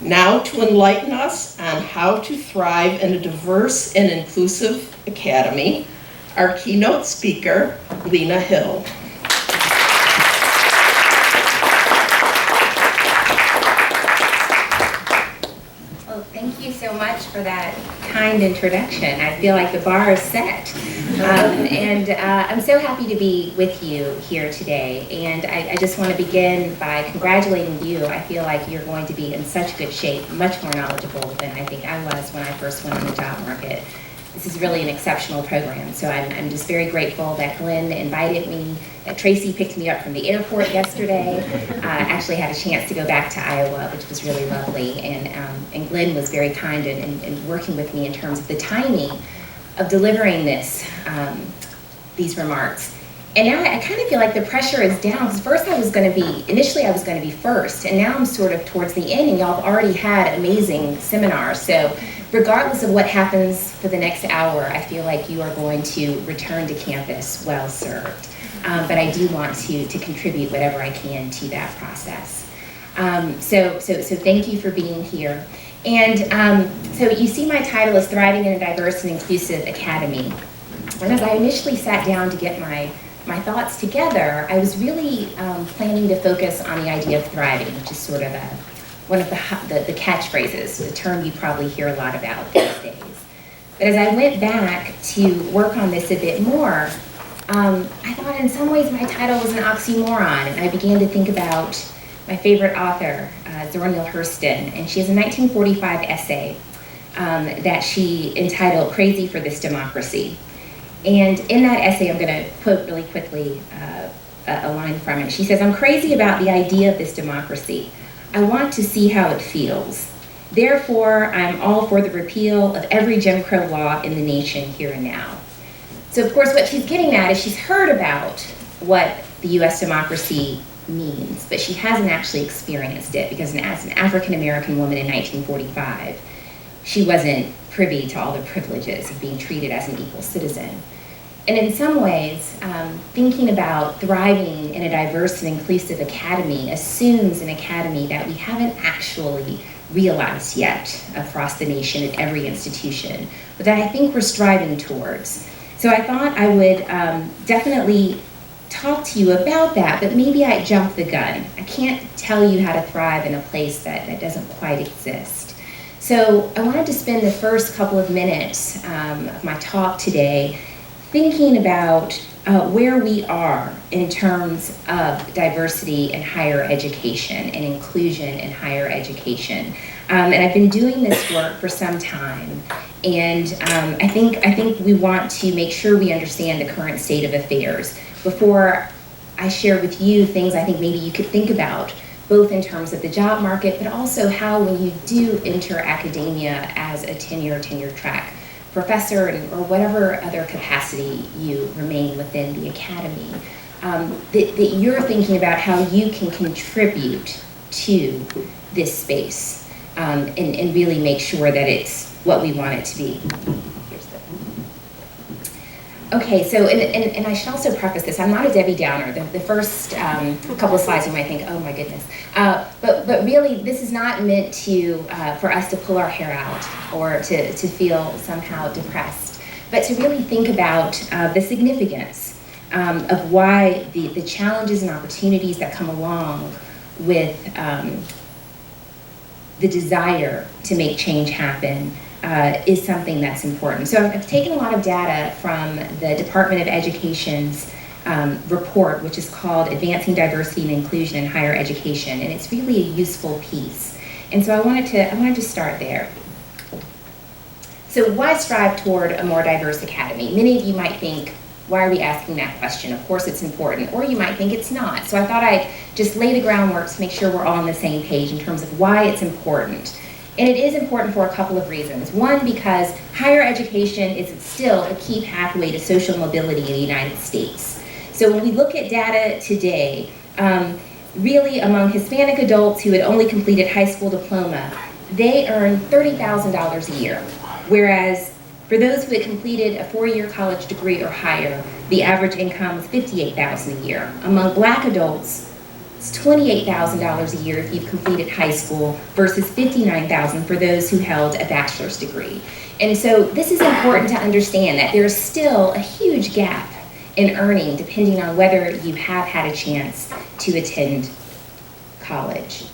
Now to enlighten us on how to thrive in a diverse and inclusive academy, our keynote speaker, Lena Hill. Well, thank you so much for that kind introduction. I feel like the bar is set. I'm so happy to be with you here today. And I just want to begin by congratulating you. I feel like you're going to be in such good shape, much more knowledgeable than I think I was when I first went on the job market. This is really an exceptional program, so I'm just very grateful that Glenn invited me, that Tracy picked me up from the airport yesterday. I actually had a chance to go back to Iowa, which was really lovely, and Glenn was very kind in working with me in terms of the timing of delivering these remarks. And now I kind of feel like the pressure is down, because first initially I was going to be first, and now I'm sort of towards the end, and y'all have already had amazing seminars. So regardless of what happens for the next hour, I feel like you are going to return to campus well served. But I do want to contribute whatever I can to that process. So thank you for being here. And so you see my title is Thriving in a Diverse and Inclusive Academy. And as I initially sat down to get my thoughts together, I was really planning to focus on the idea of thriving, which is sort of one of the catchphrases, the term you probably hear a lot about these days. But as I went back to work on this a bit more, I thought in some ways my title was an oxymoron, and I began to think about my favorite author, Zora Neale Hurston, and she has a 1945 essay that she entitled Crazy for This Democracy. And in that essay, I'm going to quote really quickly a line from it. She says, "I'm crazy about the idea of this democracy. I want to see how it feels. Therefore, I'm all for the repeal of every Jim Crow law in the nation here and now." So of course, what she's getting at is she's heard about what the US democracy means, but she hasn't actually experienced it, because as an African-American woman in 1945, she wasn't privy to all the privileges of being treated as an equal citizen. And in some ways, thinking about thriving in a diverse and inclusive academy assumes an academy that we haven't actually realized yet across the nation at every institution, but that I think we're striving towards. So I thought I would definitely talk to you about that, but maybe I jumped the gun. I can't tell you how to thrive in a place that doesn't quite exist. So I wanted to spend the first couple of minutes of my talk today thinking about where we are in terms of diversity in higher education and inclusion in higher education. And I've been doing this work for some time, and I think we want to make sure we understand the current state of affairs before I share with you things I think maybe you could think about, both in terms of the job market, but also how when you do enter academia as a tenure track professor or whatever other capacity you remain within the academy, that you're thinking about how you can contribute to this space and really make sure that it's what we want it to be. Okay, so, and I should also preface this, I'm not a Debbie Downer. The first couple of slides you might think, oh my goodness. But really, this is not meant to, for us to pull our hair out or to feel somehow depressed, but to really think about the significance of why the challenges and opportunities that come along with the desire to make change happen is something that's important. So I've taken a lot of data from the Department of Education's report, which is called Advancing Diversity and Inclusion in Higher Education, and it's really a useful piece. And so I wanted to start there. So why strive toward a more diverse academy? Many of you might think, why are we asking that question? Of course it's important, or you might think it's not. So I thought I'd just lay the groundwork to make sure we're all on the same page in terms of why it's important. And it is important for a couple of reasons. One, because higher education is still a key pathway to social mobility in the United States. So when we look at data today, really among Hispanic adults who had only completed high school diploma, they earn $30,000 a year. Whereas for those who had completed a 4-year college degree or higher, the average income was $58,000 a year. Among Black adults, It's $28,000 a year if you've completed high school versus $59,000 for those who held a bachelor's degree. And so this is important to understand that there's still a huge gap in earning depending on whether you have had a chance to attend college.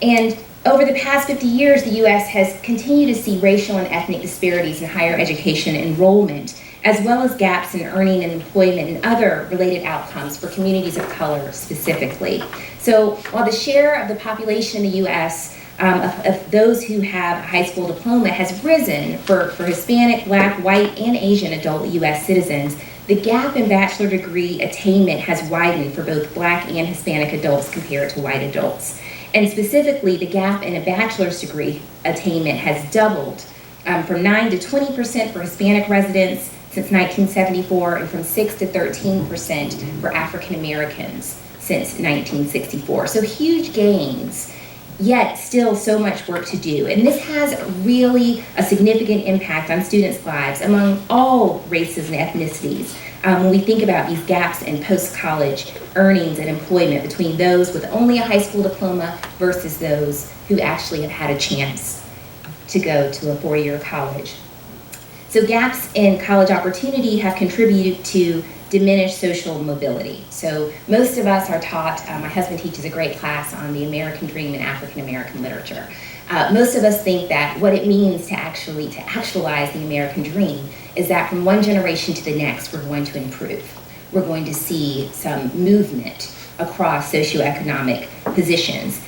And over the past 50 years, the U.S. has continued to see racial and ethnic disparities in higher education enrollment, as well as gaps in earning and employment and other related outcomes for communities of color specifically. So while the share of the population in the U.S. Of those who have a high school diploma has risen for Hispanic, Black, White, and Asian adult U.S. citizens, the gap in bachelor degree attainment has widened for both Black and Hispanic adults compared to white adults. And specifically, the gap in a bachelor's degree attainment has doubled from 9 to 20% for Hispanic residents since 1974, and from 6 to 13% for African Americans since 1964. So huge gains, yet still so much work to do. And this has really a significant impact on students' lives among all races and ethnicities. When we think about these gaps in post-college earnings and employment between those with only a high school diploma versus those who actually have had a chance to go to a four-year college. So gaps in college opportunity have contributed to diminished social mobility. So most of us are taught, my husband teaches a great class on the American dream and African American literature. Most of us think that what it means to actualize the American dream is that from one generation to the next, we're going to improve. We're going to see some movement across socioeconomic positions.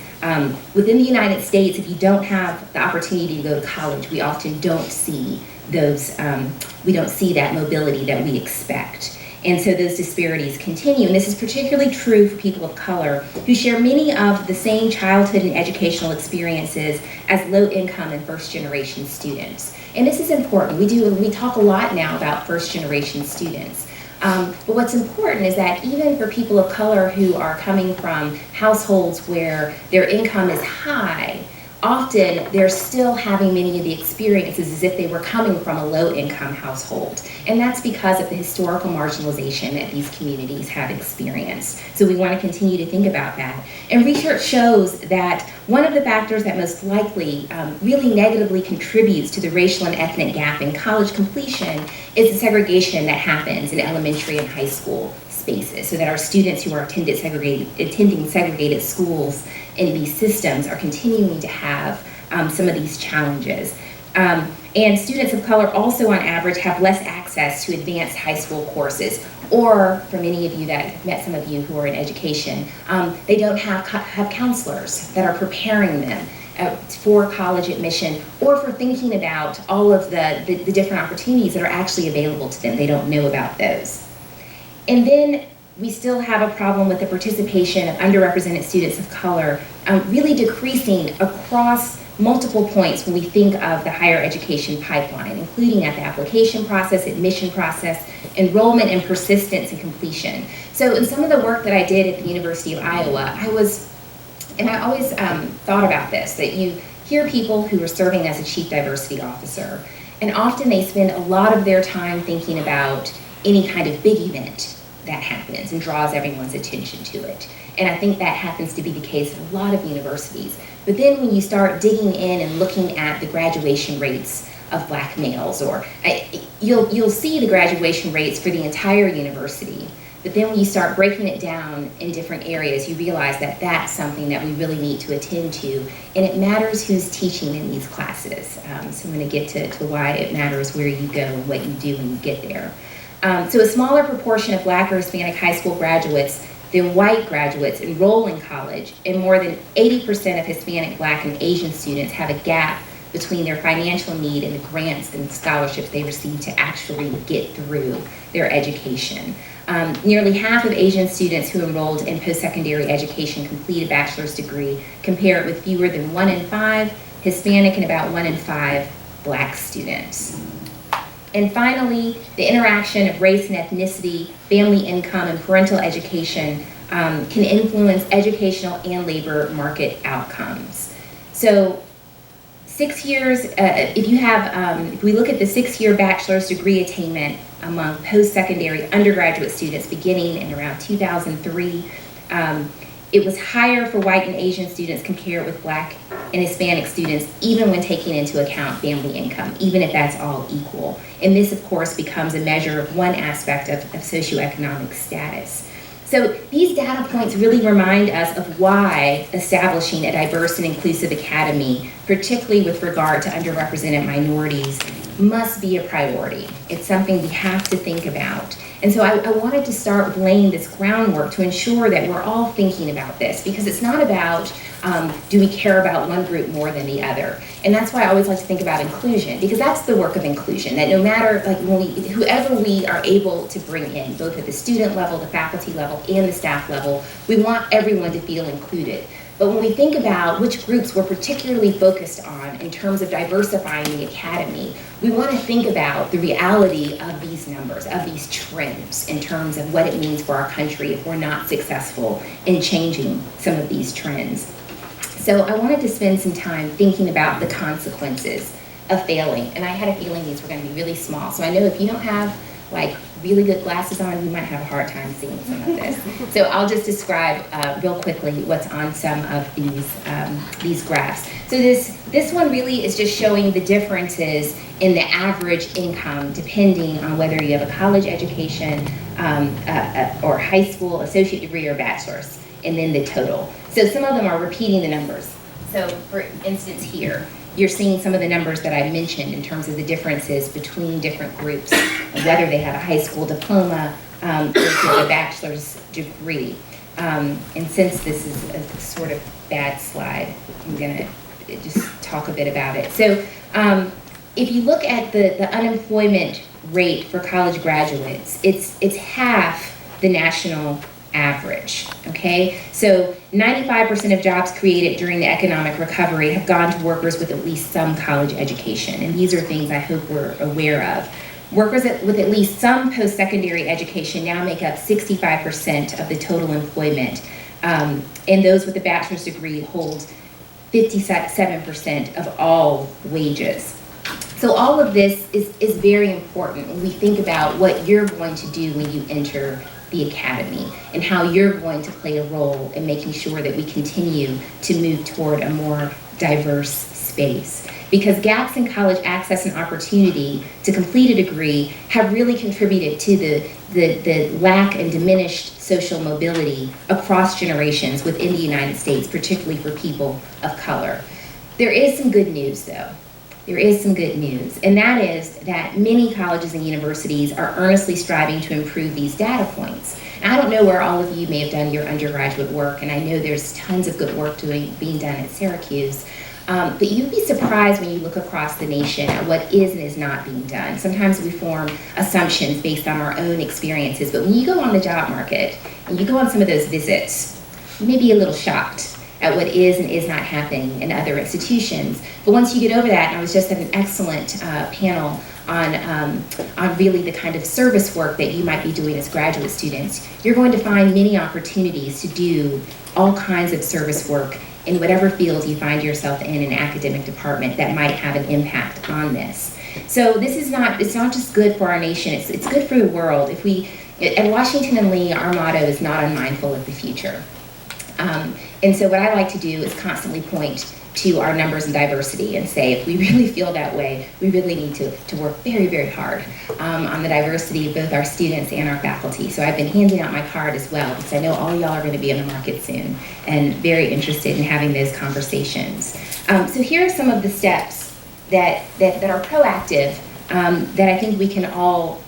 Within the United States, if you don't have the opportunity to go to college, we often don't see that mobility that we expect. And so those disparities continue. And this is particularly true for people of color who share many of the same childhood and educational experiences as low-income and first-generation students. And this is important. We talk a lot now about first-generation students. But what's important is that even for people of color who are coming from households where their income is high, often they're still having many of the experiences as if they were coming from a low-income household. And that's because of the historical marginalization that these communities have experienced. So we want to continue to think about that. And research shows that one of the factors that most likely really negatively contributes to the racial and ethnic gap in college completion is the segregation that happens in elementary and high school spaces, so that our students who are attending segregated schools in these systems are continuing to have some of these challenges. And students of color also on average have less access to advanced high school courses, or for many of you that I've met some of you who are in education, they don't have counselors that are preparing them for college admission, or for thinking about all of the different opportunities that are actually available to them. They don't know about those. And then we still have a problem with the participation of underrepresented students of color really decreasing across multiple points when we think of the higher education pipeline, including at the application process, admission process, enrollment, and persistence and completion. So in some of the work that I did at the University of Iowa, I always thought about this, that you hear people who are serving as a chief diversity officer, and often they spend a lot of their time thinking about any kind of big event that happens and draws everyone's attention to it. And I think that happens to be the case at a lot of universities. But then when you start digging in and looking at the graduation rates of Black males, or you'll see the graduation rates for the entire university, but then when you start breaking it down in different areas, you realize that that's something that we really need to attend to, and it matters who's teaching in these classes. So I'm going to get to why it matters where you go and what you do when you get there. So a smaller proportion of Black or Hispanic high school graduates than white graduates enroll in college, and more than 80% of Hispanic, Black, and Asian students have a gap between their financial need and the grants and scholarships they receive to actually get through their education. Nearly half of Asian students who enrolled in post-secondary education complete a bachelor's degree, compared with fewer than 1 in 5 Hispanic and about 1 in 5 Black students. And finally, the interaction of race and ethnicity, family income, and parental education can influence educational and labor market outcomes. So 6 years, if we look at the 6-year bachelor's degree attainment among post-secondary undergraduate students beginning in around 2003, It was higher for white and Asian students compared with Black and Hispanic students, even when taking into account family income, even if that's all equal. And this, of course, becomes a measure of one aspect of socioeconomic status. So these data points really remind us of why establishing a diverse and inclusive academy, particularly with regard to underrepresented minorities, must be a priority. It's something we have to think about. And so I wanted to start with laying this groundwork to ensure that we're all thinking about this, because it's not about do we care about one group more than the other. And that's why I always like to think about inclusion, because that's the work of inclusion, that no matter, like, whoever we are able to bring in, both at the student level, the faculty level, and the staff level, we want everyone to feel included. But when we think about which groups we're particularly focused on in terms of diversifying the academy, we want to think about the reality of these numbers, of these trends, in terms of what it means for our country if we're not successful in changing some of these trends. So I wanted to spend some time thinking about the consequences of failing. And I had a feeling these were going to be really small. So I know if you don't have like really good glasses on, you might have a hard time seeing some of this. So I'll just describe real quickly what's on some of these graphs. So this one really is just showing the differences in the average income depending on whether you have a college education or high school, associate degree, or bachelor's, and then the total. So some of them are repeating the numbers. So for instance here, you're seeing some of the numbers that I mentioned in terms of the differences between different groups, whether they have a high school diploma versus a bachelor's degree. And since this is a sort of bad slide, I'm gonna just talk a bit about it. So if you look at the unemployment rate for college graduates, it's half the national average, okay? So 95% of jobs created during the economic recovery have gone to workers with at least some college education, and these are things I hope we're aware of. Workers with at least some post-secondary education now make up 65% of the total employment, and those with a bachelor's degree hold 57% of all wages. So all of this is very important when we think about what you're going to do when you enter the academy and how you're going to play a role in making sure that we continue to move toward a more diverse space. Because gaps in college access and opportunity to complete a degree have really contributed to the lack and diminished social mobility across generations within the United States, particularly for people of color. There is some good news though. There is some good news, and that is that many colleges and universities are earnestly striving to improve these data points. And I don't know where all of you may have done your undergraduate work, and I know there's tons of good work being done at Syracuse, but you'd be surprised when you look across the nation at what is and is not being done. Sometimes we form assumptions based on our own experiences, but when you go on the job market and you go on some of those visits, you may be a little shocked at what is and is not happening in other institutions. But once you get over that, and I was just at an excellent panel on really the kind of service work that you might be doing as graduate students, you're going to find many opportunities to do all kinds of service work in whatever field you find yourself in an academic department that might have an impact on this. So this is not, it's not just good for our nation, it's good for the world. If we, at Washington and Lee, our motto is not unmindful of the future. And so what I like to do is constantly point to our numbers and diversity and say, if we really feel that way, we really need to work very, very hard on the diversity of both our students and our faculty. So I've been handing out my card as well, because I know all y'all are going to be in the market soon and very interested in having those conversations. So here are some of the steps that are proactive that I think we can all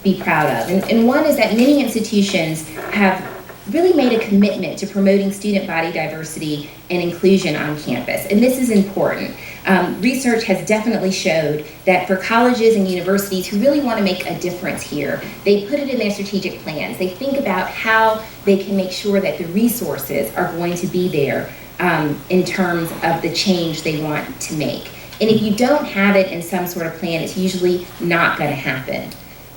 be proud of. And one is that many institutions have really made a commitment to promoting student body diversity and inclusion on campus, and this is important. Research has definitely showed that for colleges and universities who really want to make a difference here, they put it in their strategic plans. They think about how they can make sure that the resources are going to be there in terms of the change they want to make. And if you don't have it in some sort of plan, it's usually not going to happen.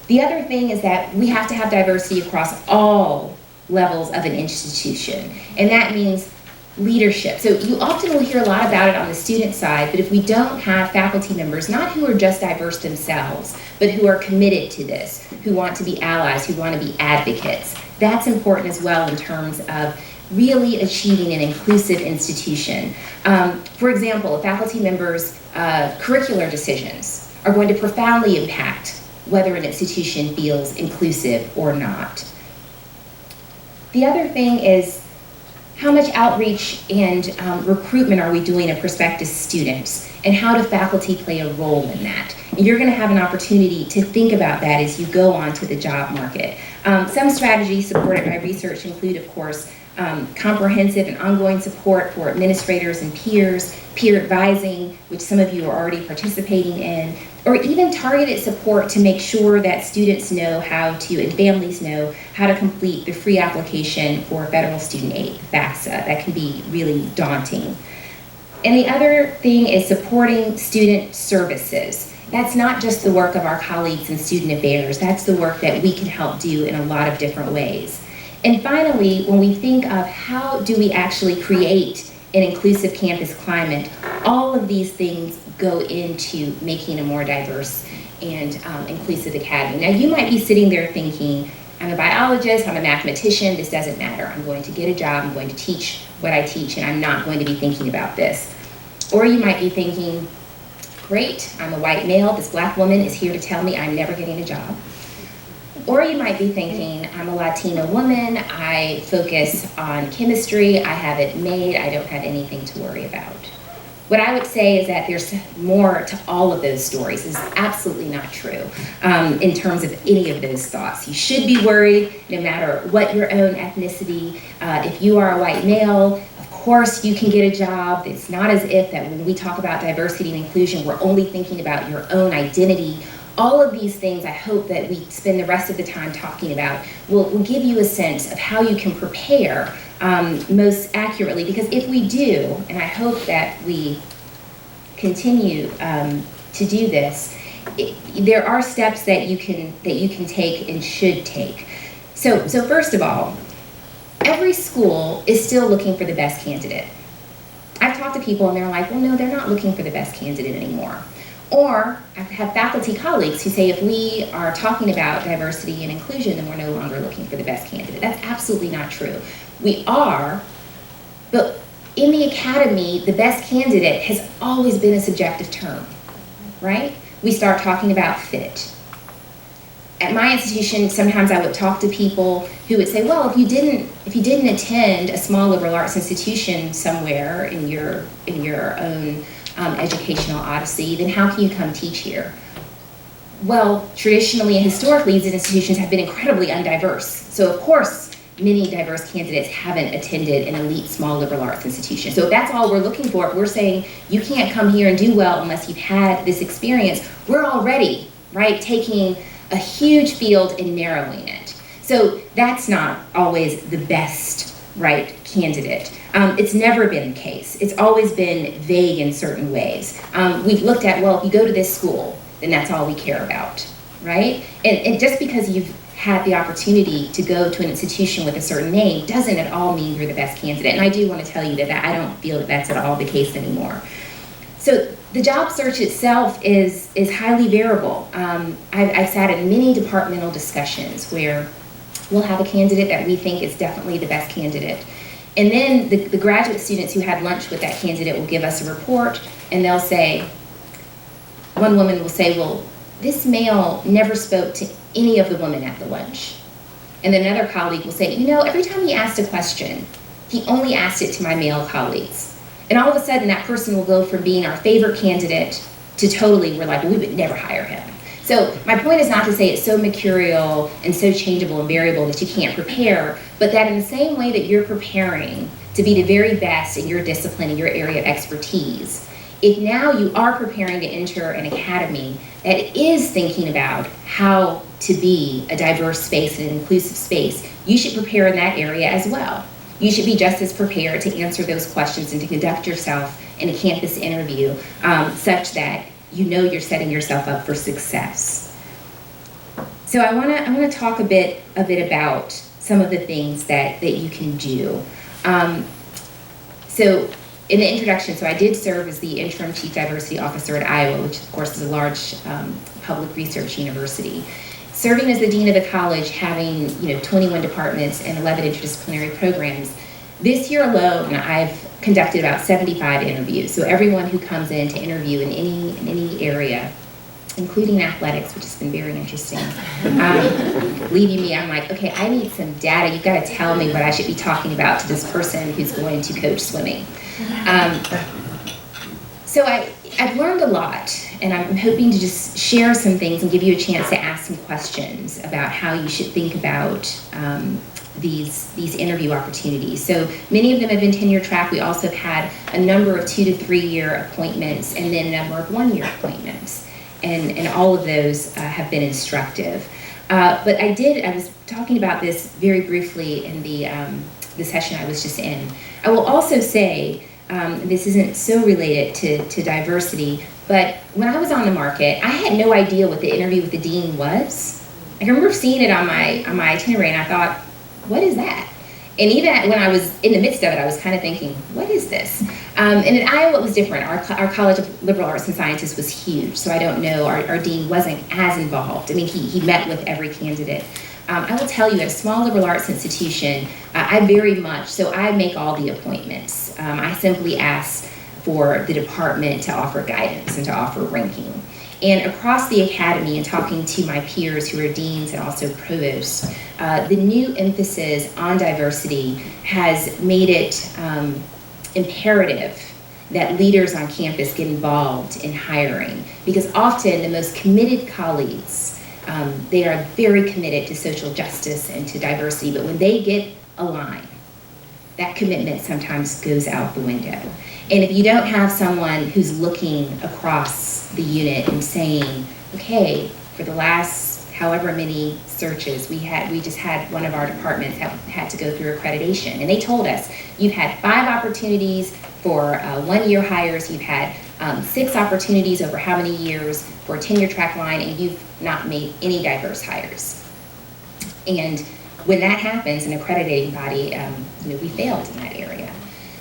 The other thing is that we have to have diversity across all levels of an institution, and that means leadership. So you often will hear a lot about it on the student side, but if we don't have faculty members, not who are just diverse themselves, but who are committed to this, who want to be allies, who want to be advocates, that's important as well in terms of really achieving an inclusive institution. For example, a faculty member's curricular decisions are going to profoundly impact whether an institution feels inclusive or not. The other thing is, how much outreach and recruitment are we doing of prospective students, and how do faculty play a role in that? And you're going to have an opportunity to think about that as you go onto the job market. Some strategies supported by research include, of course, comprehensive and ongoing support for administrators and peers, peer advising, which some of you are already participating in, or even targeted support to make sure that students know how to, and families know how to complete the free application for federal student aid, FAFSA. That can be really daunting. And the other thing is supporting student services. That's not just the work of our colleagues in student affairs, that's the work that we can help do in a lot of different ways. And finally, when we think of how do we actually create an inclusive campus climate, all of these things go into making a more diverse and inclusive academy. Now, you might be sitting there thinking, I'm a biologist, I'm a mathematician, this doesn't matter. I'm going to get a job, I'm going to teach what I teach, and I'm not going to be thinking about this. Or you might be thinking, great, I'm a white male, this black woman is here to tell me I'm never getting a job. Or you might be thinking, I'm a Latina woman, I focus on chemistry, I have it made, I don't have anything to worry about. What I would say is that there's more to all of those stories. It's absolutely not true in terms of any of those thoughts. You should be worried no matter what your own ethnicity. If you are a white male, of course you can get a job. It's not as if that when we talk about diversity and inclusion, we're only thinking about your own identity. All of these things I hope that we spend the rest of the time talking about will give you a sense of how you can prepare most accurately, because if we do, and I hope that we continue to do this, there are steps that you can take and should take. So first of all, every school is still looking for the best candidate. I've talked to people and they're like, well, no, they're not looking for the best candidate anymore. Or I have faculty colleagues who say if we are talking about diversity and inclusion, then we're no longer looking for the best candidate. That's absolutely not true. We are, but in the academy, the best candidate has always been a subjective term, right? We start talking about fit. At my institution, sometimes I would talk to people who would say, well, if you didn't attend a small liberal arts institution somewhere in your own educational odyssey, then how can you come teach here? Well, traditionally and historically, these institutions have been incredibly undiverse. So of course, many diverse candidates haven't attended an elite small liberal arts institution. So if that's all we're looking for, if we're saying you can't come here and do well unless you've had this experience, we're already, right, taking a huge field and narrowing it. So that's not always the best, right, candidate. It's never been the case. It's always been vague in certain ways. We've looked at, well, if you go to this school, then that's all we care about, right? And just because you've had the opportunity to go to an institution with a certain name doesn't at all mean you're the best candidate. And I do want to tell you that I don't feel that that's at all the case anymore. So the job search itself is highly variable. I've sat in many departmental discussions where we'll have a candidate that we think is definitely the best candidate. And then the graduate students who had lunch with that candidate will give us a report, and they'll say, one woman will say, well, this male never spoke to any of the women at the lunch. And then another colleague will say, you know, every time he asked a question, he only asked it to my male colleagues. And all of a sudden, that person will go from being our favorite candidate to totally, we're like, well, we would never hire him. So my point is not to say it's so mercurial and so changeable and variable that you can't prepare, but that in the same way that you're preparing to be the very best in your discipline, in your area of expertise, if now you are preparing to enter an academy that is thinking about how to be a diverse space and an inclusive space, you should prepare in that area as well. You should be just as prepared to answer those questions and to conduct yourself in a campus interview such that you know you're setting yourself up for success. So I want to talk a bit about some of the things that you can do. So in the introduction, so I did serve as the interim chief diversity officer at Iowa, which of course is a large public research university. Serving as the dean of the college, having 21 departments and 11 interdisciplinary programs, This year alone, I've conducted about 75 interviews. So everyone who comes in to interview in any area, including athletics, which has been very interesting, leaving me, I'm like, okay, I need some data. You've got to tell me what I should be talking about to this person who's going to coach swimming. So I've learned a lot, and I'm hoping to just share some things and give you a chance to ask some questions about how you should think about these interview opportunities. So many of them have been tenure track. We also have had a number of 2 to 3 year appointments and then a number of 1 year appointments. And all of those have been instructive. But I was talking about this very briefly in the session I was just in. I will also say, this isn't so related to diversity, but when I was on the market, I had no idea what the interview with the dean was. I remember seeing it on my itinerary, and I thought, what is that? And even when I was in the midst of it, I was kind of thinking, what is this? And in Iowa, it was different. Our College of Liberal Arts and Sciences was huge, so I don't know, our dean wasn't as involved. I mean, he met with every candidate. I will tell you, at a small liberal arts institution, I make all the appointments. I simply ask for the department to offer guidance and to offer ranking. And across the academy, and talking to my peers who are deans and also provosts, the new emphasis on diversity has made it imperative that leaders on campus get involved in hiring, because often the most committed colleagues, they are very committed to social justice and to diversity, but when they get a line, that commitment sometimes goes out the window. And if you don't have someone who's looking across the unit and saying, okay, for the last however many searches we just had one of our departments had to go through accreditation, and they told us, you've had 5 opportunities for 1 year hires, you've had 6 opportunities over how many years for a tenure track line, and you've not made any diverse hires. And when that happens, an accrediting body, we failed in that area.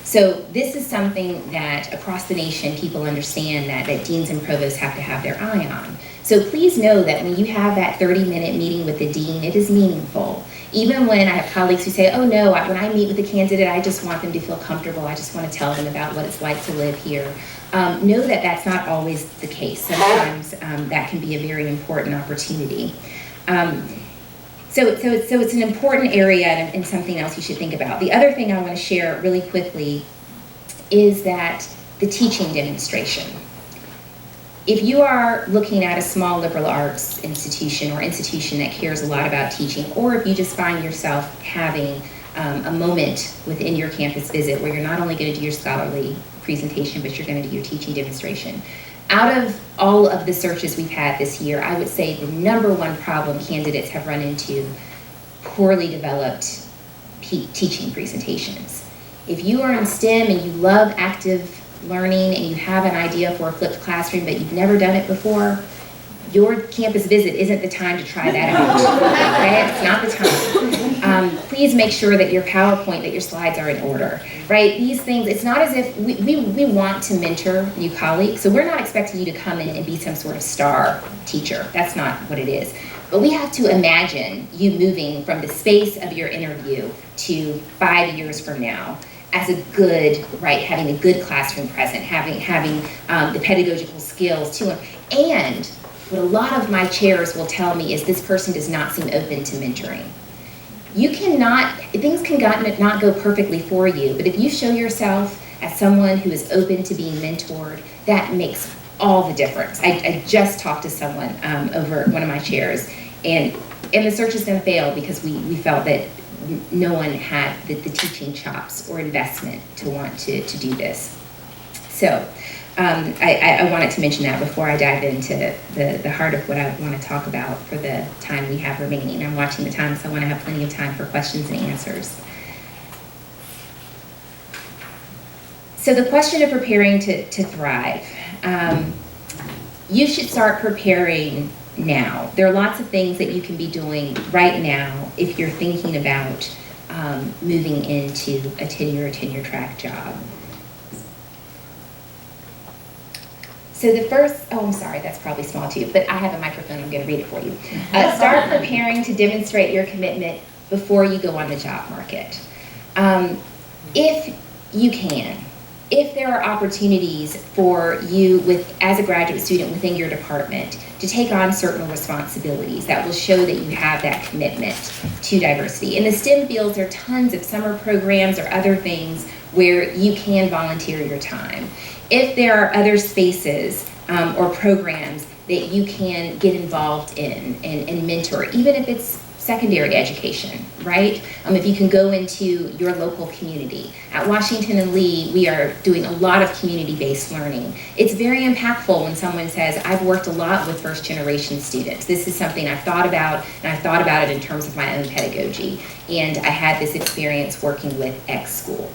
So this is something that across the nation people understand that deans and provosts have to have their eye on. So please know that when you have that 30-minute meeting with the dean, it is meaningful. Even when I have colleagues who say, oh no, when I meet with a candidate, I just want them to feel comfortable. I just want to tell them about what it's like to live here. Know that that's not always the case. Sometimes that can be a very important opportunity. So it's an important area and something else you should think about. The other thing I want to share really quickly is that the teaching demonstration. If you are looking at a small liberal arts institution or institution that cares a lot about teaching, or if you just find yourself having a moment within your campus visit where you're not only going to do your scholarly presentation, but you're going to do your teaching demonstration, out of all of the searches we've had this year, I would say the number one problem candidates have run into: poorly developed teaching presentations. If you are in STEM and you love active learning and you have an idea for a flipped classroom but you've never done it before, your campus visit isn't the time to try that out. Okay? It's not the time. Please make sure that your PowerPoint, that your slides are in order, right? These things, it's not as if we want to mentor new colleagues, so we're not expecting you to come in and be some sort of star teacher. That's not what it is. But we have to imagine you moving from the space of your interview to 5 years from now as a good, right, having a good classroom present, having the pedagogical skills to, and what a lot of my chairs will tell me is this person does not seem open to mentoring. You cannot, things can not go perfectly for you, but if you show yourself as someone who is open to being mentored, that makes all the difference. I just talked to someone over one of my chairs, and the search is going to fail because we felt that no one had the teaching chops or investment to want to do this. So I wanted to mention that before I dive into the heart of what I want to talk about for the time we have remaining. I'm watching the time, so I want to have plenty of time for questions and answers. So the question of preparing to thrive. You should start preparing now. There are lots of things that you can be doing right now if you're thinking about moving into a tenure track job. So the first, I'm sorry, that's probably small too, but I have a microphone, I'm going to read it for you. Start preparing to demonstrate your commitment before you go on the job market. if you can, if there are opportunities for you as a graduate student within your department to take on certain responsibilities that will show that you have that commitment to diversity. In the STEM fields, there are tons of summer programs or other things where you can volunteer your time. If there are other spaces or programs that you can get involved in and mentor, even if it's secondary education, right? If you can go into your local community. At Washington and Lee, we are doing a lot of community-based learning. It's very impactful when someone says, I've worked a lot with first-generation students. This is something I've thought about, and I've thought about it in terms of my own pedagogy. And I had this experience working with X school,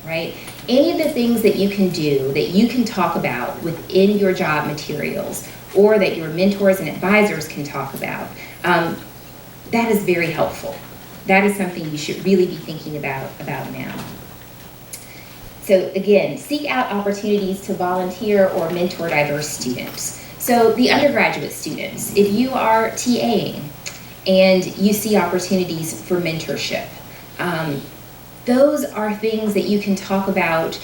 right? Any of the things that you can do, that you can talk about within your job materials, or that your mentors and advisors can talk about, that is very helpful. That is something you should really be thinking about now. So again, seek out opportunities to volunteer or mentor diverse students. So the undergraduate students, if you are TAing and you see opportunities for mentorship, those are things that you can talk about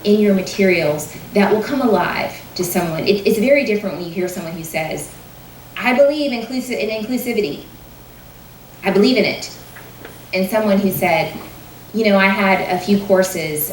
in your materials that will come alive to someone. It's very different when you hear someone who says, I believe in inclusivity. I believe in it. And someone who said, you know, I had a few courses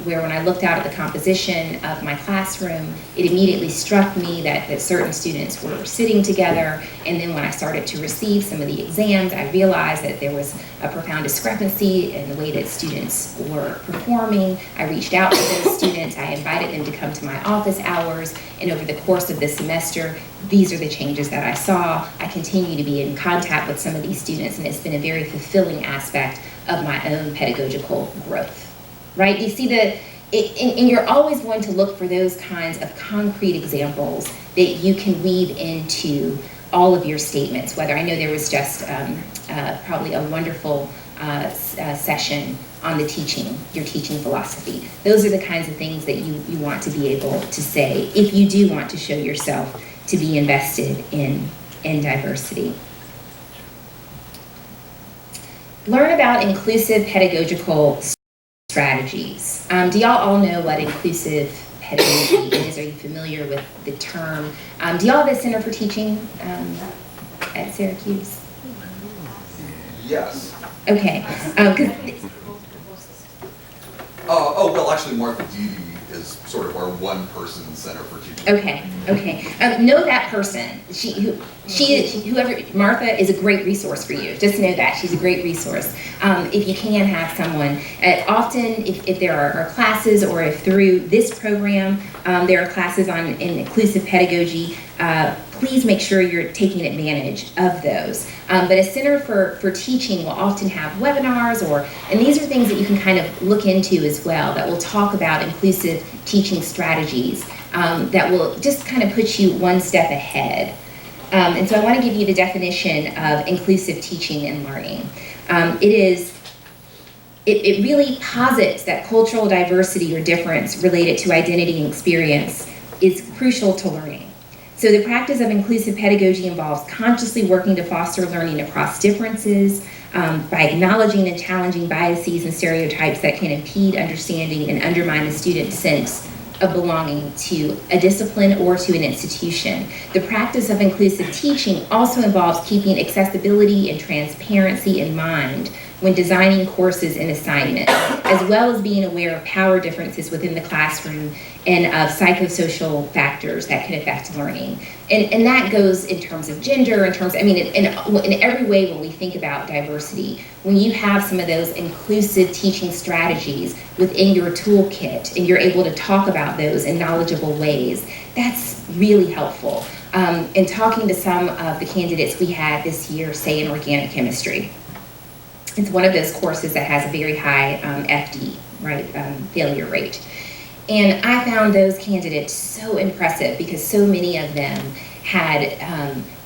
where when I looked out at the composition of my classroom, it immediately struck me that certain students were sitting together, and then when I started to receive some of the exams, I realized that there was a profound discrepancy in the way that students were performing. I reached out to those students, I invited them to come to my office hours, and over the course of the semester, these are the changes that I saw. I continue to be in contact with some of these students, and it's been a very fulfilling aspect of my own pedagogical growth, right? You see and you're always going to look for those kinds of concrete examples that you can weave into all of your statements, whether I know there was just probably a wonderful session on your teaching philosophy. Those are the kinds of things that you want to be able to say if you do want to show yourself to be invested in diversity. Learn about inclusive pedagogical strategies. Do y'all all know what inclusive pedagogy is? Are you familiar with the term? Do y'all have a Center for Teaching at Syracuse? Yes. Okay. Well, actually, Martha Deedy is sort of our one-person Center for Teaching. Okay. Know that person. Whoever, Martha is a great resource for you. Just know that. She's a great resource. If you can have someone. Often, if there are classes, or if through this program, there are classes in inclusive pedagogy, please make sure you're taking advantage of those. But a Center for Teaching will often have webinars, and these are things that you can kind of look into as well, that will talk about inclusive teaching strategies that will just kind of put you one step ahead. And so I want to give you the definition of inclusive teaching and learning. It really posits that cultural diversity or difference related to identity and experience is crucial to learning. So the practice of inclusive pedagogy involves consciously working to foster learning across differences by acknowledging and challenging biases and stereotypes that can impede understanding and undermine the student's sense of belonging to a discipline or to an institution. The practice of inclusive teaching also involves keeping accessibility and transparency in mind when designing courses and assignments, as well as being aware of power differences within the classroom and of psychosocial factors that can affect learning. And that goes in terms of gender, in every way when we think about diversity. When you have some of those inclusive teaching strategies within your toolkit and you're able to talk about those in knowledgeable ways, that's really helpful. In talking to some of the candidates we had this year, say in organic chemistry, it's one of those courses that has a very high FD, right, failure rate. And I found those candidates so impressive because so many of them had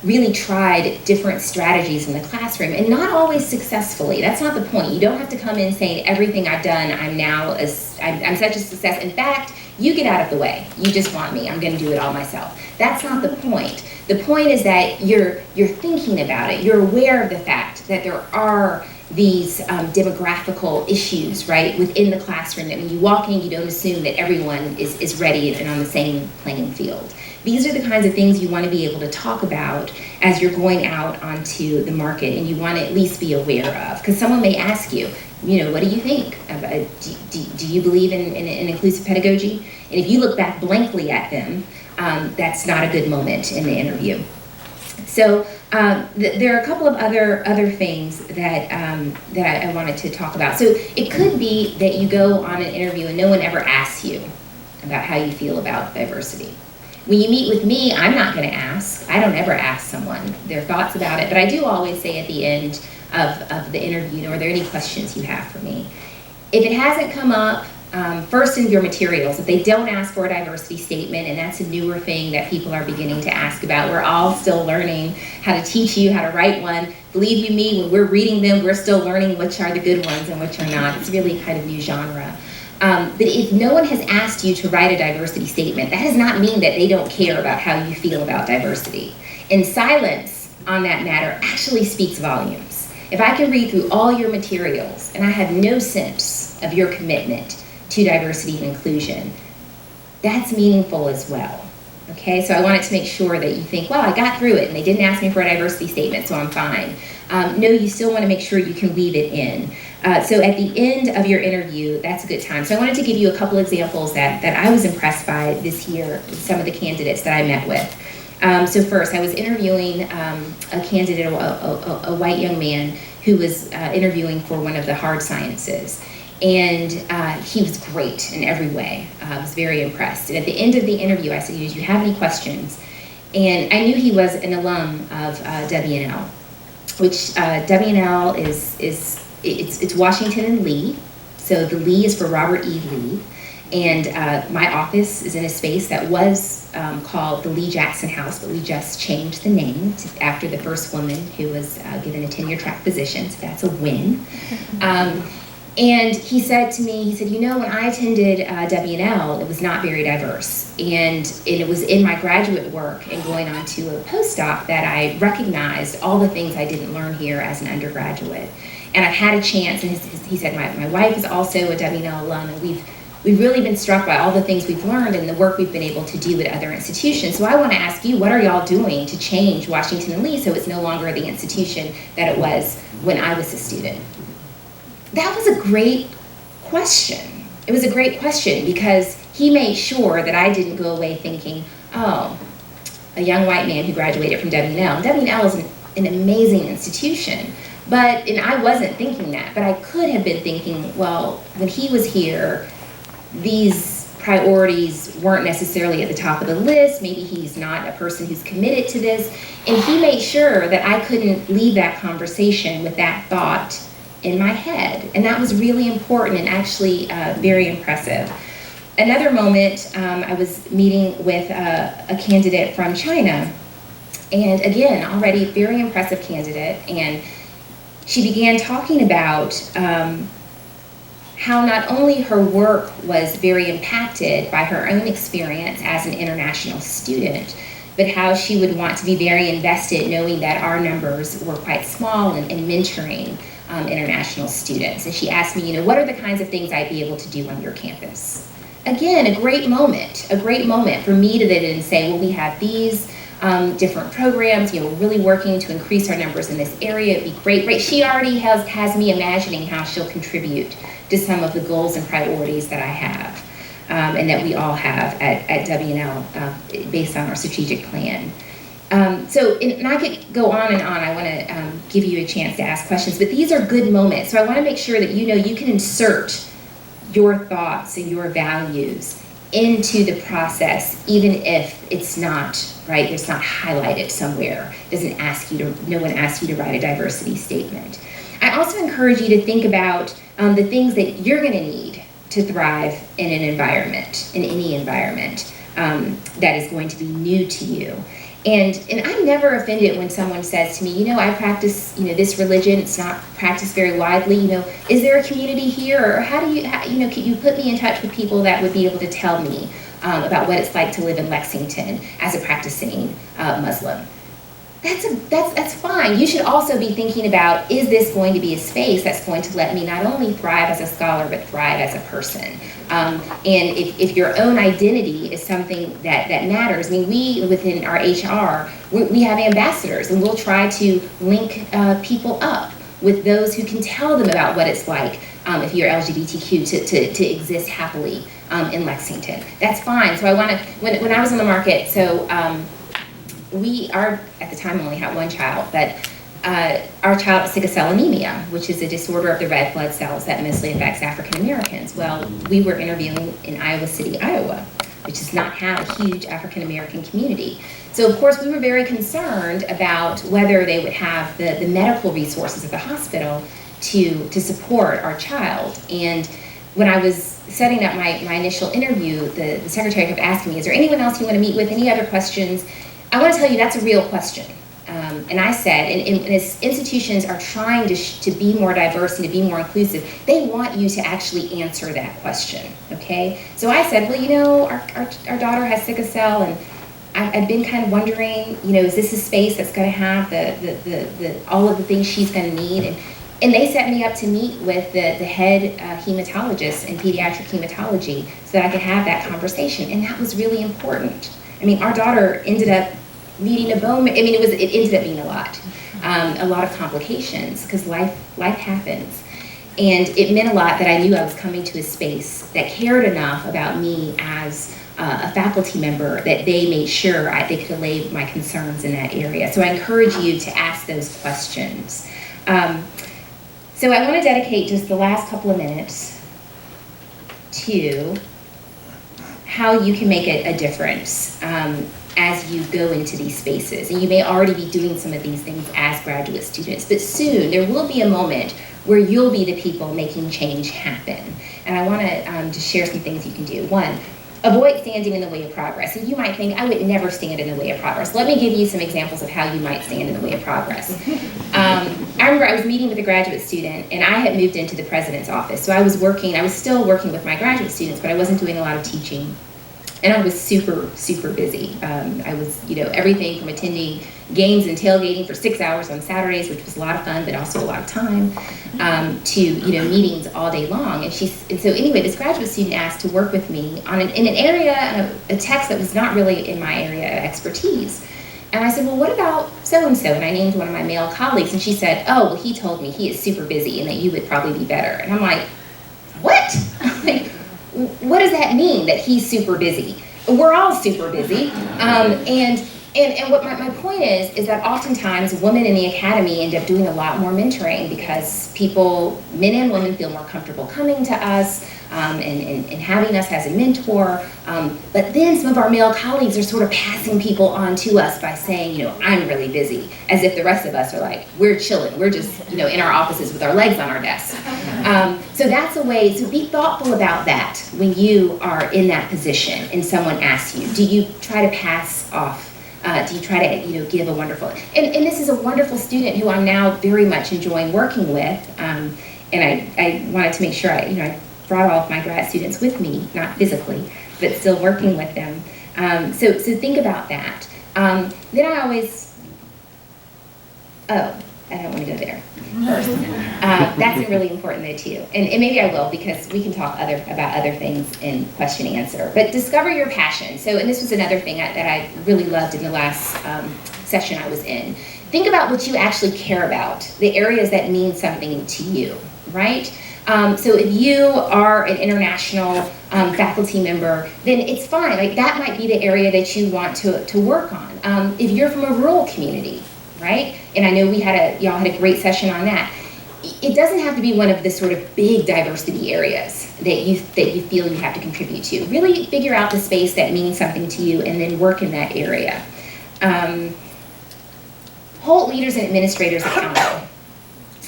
really tried different strategies in the classroom, and not always successfully. That's not the point. You don't have to come in saying everything I've done, I'm such a success. In fact, you get out of the way. You just want me. I'm going to do it all myself. That's not the point. The point is that you're thinking about it. You're aware of the fact that there are these demographical issues, right, within the classroom, that when you walk in, you don't assume that everyone is ready and on the same playing field. These are the kinds of things you want to be able to talk about as you're going out onto the market, and you want to at least be aware of, because someone may ask you, what do you think? Do you believe in inclusive pedagogy? And if you look back blankly at them, that's not a good moment in the interview. So there are a couple of other things that I wanted to talk about. So it could be that you go on an interview and no one ever asks you about how you feel about diversity. When you meet with me, I'm not going to ask. I don't ever ask someone their thoughts about it, but I do always say at the end of the interview, are there any questions you have for me? If it hasn't come up, first in your materials, if they don't ask for a diversity statement, and that's a newer thing that people are beginning to ask about. We're all still learning how to teach you how to write one. Believe you me, when we're reading them, we're still learning which are the good ones and which are not. It's really kind of new genre. But if no one has asked you to write a diversity statement, that does not mean that they don't care about how you feel about diversity. And silence on that matter actually speaks volumes. If I can read through all your materials and I have no sense of your commitment to diversity and inclusion, that's meaningful as well. Okay, so I wanted to make sure that you think, well, I got through it and they didn't ask me for a diversity statement, so I'm fine. No, you still want to make sure you can weave it in. So at the end of your interview, that's a good time. So I wanted to give you a couple examples that I was impressed by this year with some of the candidates that I met with. So first, I was interviewing a candidate, a white young man who was interviewing for one of the hard sciences. And he was great in every way. I was very impressed. And at the end of the interview, I said, do you have any questions? And I knew he was an alum of W&L, which W&L it's Washington and Lee. So the Lee is for Robert E. Lee. And my office is in a space that was called the Lee Jackson House, but we just changed the name after the first woman who was given a tenure track position, so that's a win. And he said to me, when I attended W&L, it was not very diverse. And it was in my graduate work and going on to a postdoc that I recognized all the things I didn't learn here as an undergraduate. And I've had a chance, and he said, my wife is also a W&L alum, and we've really been struck by all the things we've learned and the work we've been able to do at other institutions. So I want to ask you, what are y'all doing to change Washington and Lee so it's no longer the institution that it was when I was a student? That was a great question. It was a great question because he made sure that I didn't go away thinking, oh, a young white man who graduated from W&L. W&L is an amazing institution. And I wasn't thinking that, but I could have been thinking, well, when he was here, these priorities weren't necessarily at the top of the list. Maybe he's not a person who's committed to this. And he made sure that I couldn't leave that conversation with that thought in my head. And that was really important and actually very impressive. Another moment, I was meeting with a candidate from China. And again, already very impressive candidate. And she began talking about how not only her work was very impacted by her own experience as an international student, but how she would want to be very invested knowing that our numbers were quite small and mentoring international students. And she asked me, what are the kinds of things I'd be able to do on your campus? Again, a great moment for me to then say, well, we have these different programs, we're really working to increase our numbers in this area. It'd be great. She already has me imagining how she'll contribute to some of the goals and priorities that I have and that we all have at W&L based on our strategic plan. And I could go on and on. I want to give you a chance to ask questions, but these are good moments. So I want to make sure that you can insert your thoughts and your values into the process, even if it's not, right, it's not highlighted somewhere. No one asks you to write a diversity statement. I also encourage you to think about the things that you're going to need to thrive in an environment, in any environment that is going to be new to you. And I'm never offended when someone says to me, you know, I practice, you know, this religion, it's not practiced very widely, you know, is there a community here? Or how, you know, could you put me in touch with people that would be able to tell me about what it's like to live in Lexington as a practicing Muslim? That's fine. You should also be thinking about, is this going to be a space that's going to let me not only thrive as a scholar, but thrive as a person? And if your own identity is something that matters, I mean, we within our HR, we have ambassadors, and we'll try to link people up with those who can tell them about what it's like if you're LGBTQ to exist happily in Lexington. That's fine. So I want to, when I was on the market, so at the time only had one child, but our child has sickle cell anemia, which is a disorder of the red blood cells that mostly affects African Americans. Well, we were interviewing in Iowa City, Iowa, which does not have a huge African American community. So of course we were very concerned about whether they would have the medical resources at the hospital to support our child. And when I was setting up my initial interview, the secretary kept asking me, is there anyone else you want to meet with, any other questions? I want to tell you that's a real question. And I said, and as institutions are trying to be more diverse and to be more inclusive, they want you to actually answer that question, okay? So I said, well, you know, our daughter has sickle cell, and I've been kind of wondering, you know, is this a space that's going to have the all of the things she's going to need? And they set me up to meet with the head hematologist in pediatric hematology so that I could have that conversation, and that was really important. I mean, our daughter ended up needing a bone. I mean, it ended up being a lot of complications because life happens, and it meant a lot that I knew I was coming to a space that cared enough about me as a faculty member that they made sure they could allay my concerns in that area. So I encourage you to ask those questions. So I want to dedicate just the last couple of minutes to how you can make a difference as you go into these spaces. And you may already be doing some of these things as graduate students, but soon there will be a moment where you'll be the people making change happen. And I want to just share some things you can do. One, avoid standing in the way of progress. And you might think, I would never stand in the way of progress. Let me give you some examples of how you might stand in the way of progress. I remember I was meeting with a graduate student, and I had moved into the president's office. So I was still working with my graduate students, but I wasn't doing a lot of teaching. And I was super, super busy. I was, you know, everything from attending games and tailgating for 6 hours on Saturdays, which was a lot of fun, but also a lot of time, to, you know, meetings all day long. And so anyway, this graduate student asked to work with me in an area, a text that was not really in my area of expertise. And I said, well, what about so-and-so? And I named one of my male colleagues, and she said, oh, well, he told me he is super busy and that you would probably be better. And I'm like, what? Like, what does that mean, that he's super busy? We're all super busy. And what my point is that oftentimes women in the academy end up doing a lot more mentoring because people, men and women, feel more comfortable coming to us and having us as a mentor. But then some of our male colleagues are sort of passing people on to us by saying, you know, I'm really busy, as if the rest of us are like, we're chilling. We're just, you know, in our offices with our legs on our desks. So that's a way, so be thoughtful about that when you are in that position and someone asks you. Do you try to pass off? Do you try to, you know, give a wonderful, and this is a wonderful student who I'm now very much enjoying working with, and I wanted to make sure I brought all of my grad students with me, not physically, but still working with them. So think about that. Then I always, I don't want to go there first. That's really important though too. And maybe I will, because we can talk about other things in question and answer. But discover your passion. So, and this was another thing that I really loved in the last session I was in. Think about what you actually care about, the areas that mean something to you, right? So if you are an international faculty member, then it's fine. Like, that might be the area that you want to work on. If you're from a rural community, right? And I know y'all had a great session on that. It doesn't have to be one of the sort of big diversity areas that you feel you have to contribute to. Really figure out the space that means something to you and then work in that area. Hold leaders and administrators accountable.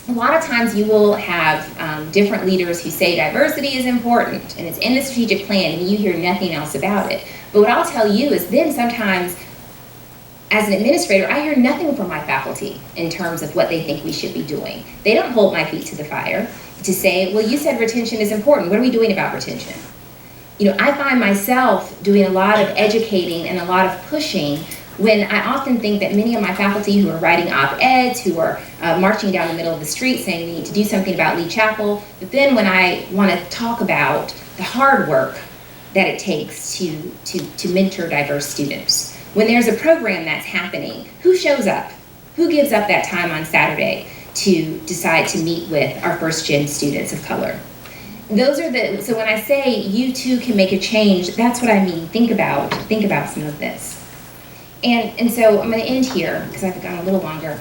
A lot of times you will have different leaders who say diversity is important and it's in the strategic plan and you hear nothing else about it. But what I'll tell you is then sometimes as an administrator, I hear nothing from my faculty in terms of what they think we should be doing. They don't hold my feet to the fire to say, well, you said retention is important. What are we doing about retention? You know, I find myself doing a lot of educating and a lot of pushing when I often think that many of my faculty who are writing op-eds, who are marching down the middle of the street saying we need to do something about Lee Chapel, but then when I want to talk about the hard work that it takes to mentor diverse students, when there's a program that's happening, who shows up? Who gives up that time on Saturday to decide to meet with our first-gen students of color? Those are so when I say you too can make a change, that's what I mean. Think about some of this. And so I'm going to end here because I've gone a little longer.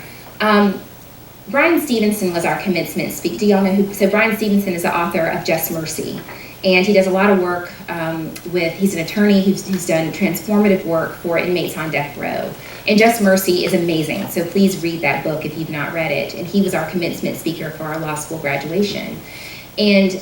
Brian Stevenson was our commencement speaker. Do y'all know who? So Brian Stevenson is the author of Just Mercy. And he does a lot of work he's an attorney who's done transformative work for inmates on death row. And Just Mercy is amazing. So please read that book if you've not read it. And he was our commencement speaker for our law school graduation. And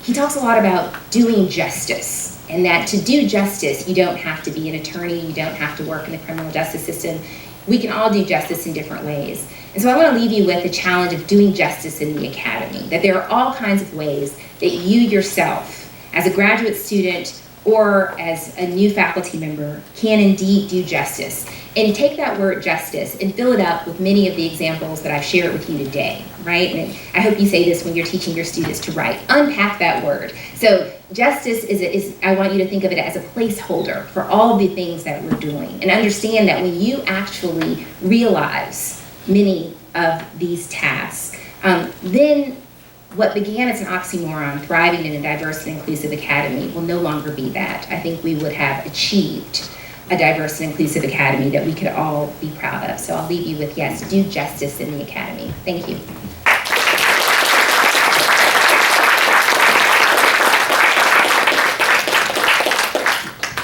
he talks a lot about doing justice. And that to do justice, you don't have to be an attorney, you don't have to work in the criminal justice system. We can all do justice in different ways. And so I want to leave you with the challenge of doing justice in the academy, that there are all kinds of ways that you yourself, as a graduate student or as a new faculty member, can indeed do justice. And take that word justice and fill it up with many of the examples that I've shared with you today, right? And I hope you say this when you're teaching your students to write. Unpack that word. So justice is I want you to think of it as a placeholder for all the things that we're doing. And understand that when you actually realize many of these tasks, then what began as an oxymoron, thriving in a diverse and inclusive academy, will no longer be that. I think we would have achieved a diverse and inclusive academy that we could all be proud of. So I'll leave you with, yes, do justice in the academy. Thank you.